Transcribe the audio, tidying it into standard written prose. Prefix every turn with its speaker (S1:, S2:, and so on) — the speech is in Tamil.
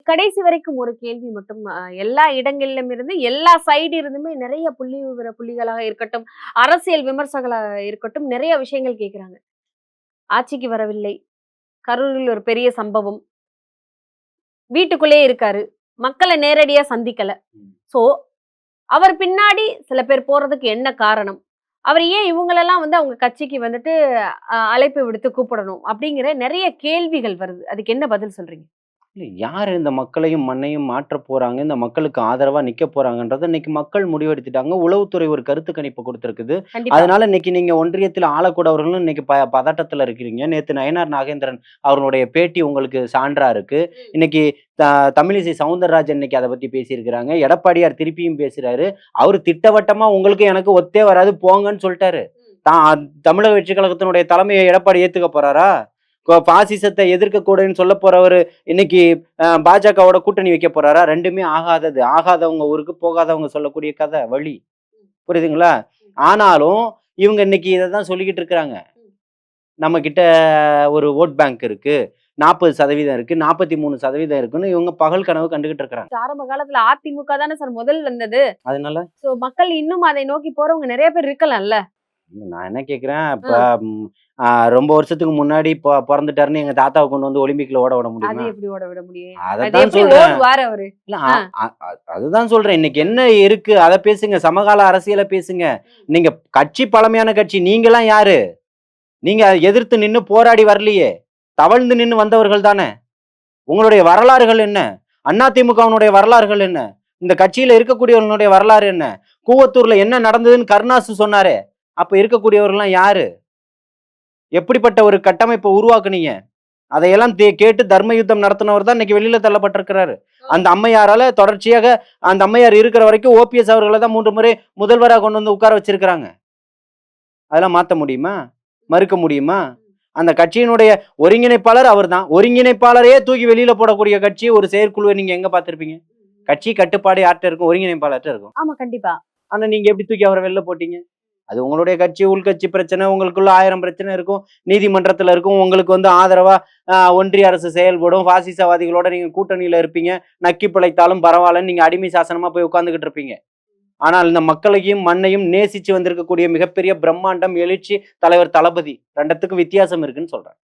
S1: கடைசி வரைக்கும் ஒரு கேள்வி மட்டும் எல்லா இடங்களிலும் இருந்து எல்லா சைடு இருந்துமே நிறைய புள்ளி விவர புள்ளிகளாக இருக்கட்டும், அரசியல் விமர்சகர்களாக இருக்கட்டும், நிறைய விஷயங்கள் கேட்கிறாங்க. ஆட்சிக்கு வரவில்லை. கரூரில் ஒரு பெரிய சம்பவம். வீட்டுக்குள்ளேயே இருக்காரு. மக்கள நேரடியா சந்திக்கல. சோ அவர் பின்னாடி சில பேர் போறதுக்கு என்ன காரணம்? அவர் ஏன் இவங்களெல்லாம் அவங்க கட்சிக்கு வந்துட்டு அழைப்பு விடுத்து கூப்பிடணும்? அப்படிங்கிற நெறைய கேள்விகள் வருது. அதுக்கு என்ன பதில் சொல்றீங்க?
S2: இல்ல யாரு இந்த மக்களையும், மண்ணையும் மாற்றப் போறாங்க, இந்த மக்களுக்கு ஆதரவா நிக்கப் போறாங்கன்றத இன்னைக்கு மக்கள் முடிவெடுத்துட்டாங்க. உளவுத்துறை ஒரு கருத்து கணிப்பு குடுத்திருக்குது.
S1: கண்டிப்பா.
S2: அதனால இன்னைக்கு நீங்க ஒன்றியத்தில ஆளக்கூடியவர்களும் இன்னைக்கு பதட்டத்துல இருக்கிறீங்க. நேத்து நயினார் நாகேந்திரன் அவர்களுடைய பேட்டி உங்களுக்கு சான்றா இருக்கு. இன்னைக்கு த தமிழிசை சவுந்தரராஜன் இன்னைக்கு அத பத்தி பேசியிருக்கிறாங்க. எடப்பாடியார் திருப்பியும் பேசுறாரு. அவரு திட்டவட்டமா உங்களுக்கு எனக்கு ஒத்தே வராது போங்கன்னு சொல்ட்டாரு. தமிழக வெற்றிக் கழகத்தினுடைய தலைமையை எடப்பாடி ஏத்துக்க போறாரா? பாசிசத்தை எதிர்க்கக்கூடாதுன்னு சொல்ல போறவரு இன்னைக்கு பாஜகவோட கூட்டணி வைக்க போறாரா? ரெண்டுமே ஆகாதது. ஆகாதவங்க ஊருக்கு போகாதவங்க சொல்லக்கூடிய கதை வழி. புரியுதுங்களா? ஆனாலும் இவங்க இன்னைக்கு இததான் சொல்லிக்கிட்டு இருக்கிறாங்க. நம்ம கிட்ட ஒரு வோட் பேங்க் இருக்கு. 40% இருக்கு. 43% இருக்குன்னு இவங்க பகல் கனவு கண்டுகிட்டு இருக்கிறாங்க.
S1: ஆரம்ப காலத்துல அதிமுக தானே சார் முதல் வந்தது.
S2: அதனால
S1: சோ மக்கள் இன்னும் அதை நோக்கி போறவங்க நிறைய பேர் இருக்கலாம்ல.
S2: நான் என்ன கேட்கிறேன், இப்ப ரொம்ப வருஷத்துக்கு முன்னாடி பொறந்துட்டாருன்னு எங்க தாத்தாவை கொண்டு வந்து ஒலிம்பிக்ல ஓட விட
S1: அது
S2: முடியுமா?
S1: எப்படி ஓட விட முடியும்? அது
S2: அதத்தான்
S1: எப்படி
S2: சொல்றேன்.
S1: ஓடுவாரு அவரு?
S2: இல்ல அதுதான் சொல்றேன். இன்னைக்கு என்ன இருக்கு அத பேசுங்க. சமகால அரசியல பேசுங்க. நீங்க கட்சி பழமையான கட்சி. நீங்கலாம் யாரு? நீங்க எதிர்த்து நின்னு போராடி வரலையே. தவழ்ந்து நின்னு வந்தவர்கள் தானே. உங்களுடைய வரலாறுகள் என்ன? அதிமுகவினுடைய வரலாறுகள் என்ன? இந்த கட்சியில இருக்கக்கூடியவர்களுடைய வரலாறு என்ன? கூவத்தூர்ல என்ன நடந்ததுன்னு கருணாசு சொன்னாரே. அப்ப இருக்கக்கூடியவர்கள்லாம் யாரு? எப்படிப்பட்ட ஒரு கட்டமைப்பை உருவாக்குனீங்க? அதையெல்லாம் கேட்டு தர்ம யுத்தம் நடத்தினவர் தான் இன்னைக்கு வெளியில தள்ளப்பட்டிருக்கிறாரு. அந்த அம்மையாரால தொடர்ச்சியாக அந்த அம்மையார் இருக்கிற வரைக்கும் ஓபிஎஸ் அவர்களை தான் 3 முறை முதல்வராக கொண்டு வந்து உட்கார வச்சிருக்கிறாங்க. அதெல்லாம் மாத்த முடியுமா? மறுக்க முடியுமா? அந்த கட்சியினுடைய ஒருங்கிணைப்பாளர் அவர் தான். ஒருங்கிணைப்பாளரையே தூக்கி வெளியில போடக்கூடிய கட்சி ஒரு செயற்குழுவை நீங்க எங்க பார்த்திருப்பீங்க? கட்சி கட்டுப்பாடு யார்கிட்ட இருக்கும்? ஒருங்கிணைப்பாளர்கிட்ட இருக்கும்.
S1: ஆமா, கண்டிப்பா.
S2: ஆனா நீங்க எப்படி தூக்கி அவரை வெளில போட்டீங்க? அது உங்களுடைய கட்சி உள்கட்சி பிரச்சனை. உங்களுக்குள்ள 1000 பிரச்சனை இருக்கும். நீதிமன்றத்துல இருக்கும். உங்களுக்கு ஆதரவா ஒன்றிய அரசு செயல்படும். பாசிசவாதிகளோட நீங்க கூட்டணியில இருப்பீங்க. நக்கி பிழைத்தாலும் பரவாயில்லன்னு நீங்க அடிமை சாசனமா போய் உட்கார்ந்துகிட்டு இருப்பீங்க. ஆனால் இந்த மக்களையும் மண்ணையும் நேசிச்சு வந்திருக்கக்கூடிய மிகப்பெரிய பிரம்மாண்டம் எழுச்சி தலைவர் தளபதி 2த்துக்கும் வித்தியாசம் இருக்குன்னு சொல்றேன்.